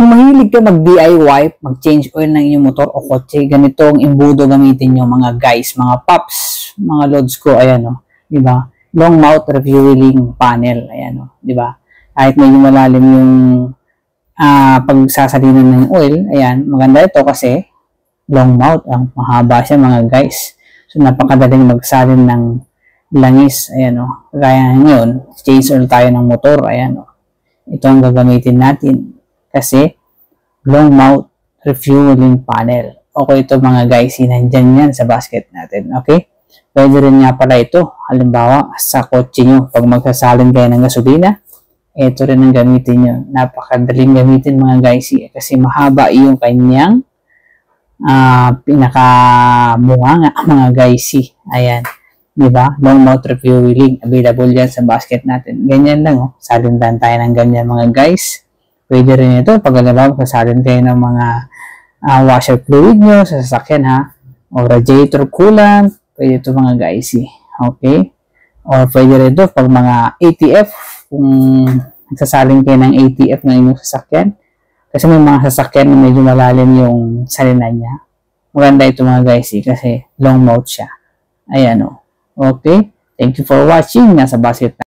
Kung mahilig ka mag-DIY, mag-change oil ng inyong motor o kotse, ganitong imbudo gamitin nyo mga guys, mga paps, mga loads ko, ayan o, di ba? Long mouth refueling panel, ayan o, di ba? Kahit medyo malalim yung pagsasalinan ng oil, ayan, maganda ito kasi long mouth, ang mahaba siya mga guys. So, napakadaling magsalin ng langis, ayan o. Kaya ngayon, change oil tayo ng motor, ayan o. Ito ang gagamitin natin. Kasi, long mouth refueling panel. Okay, ito mga guys, nandyan yan sa basket natin. Okay? Pwede rin nga pala ito. Halimbawa, sa kotse nyo, pag magsasalin kayo ng gasolina, ito rin ang gamitin nyo. Napakadaling gamitin mga guys. Kasi mahaba yung kanyang pinakamunga mga guys. Ayan. Diba? Long mouth refueling. Available yan sa basket natin. Ganyan lang. Oh. Salindan tayo ng ganyan mga guys. Pwede rin ito pag alam kasalin kayo ng mga washer fluid nyo sa sasakyan ha. O radiator coolant. Pwede ito mga guys. Okay? O pwede rin ito pag mga ATF. Kung nagsasalin kayo ng ATF ng inyong sasakyan. Kasi may mga sasakyan na medyo malalim yung salinan niya. Maganda ito mga guys kasi long mouth siya. Ayan o. Okay? Thank you for watching. Nasa basket na.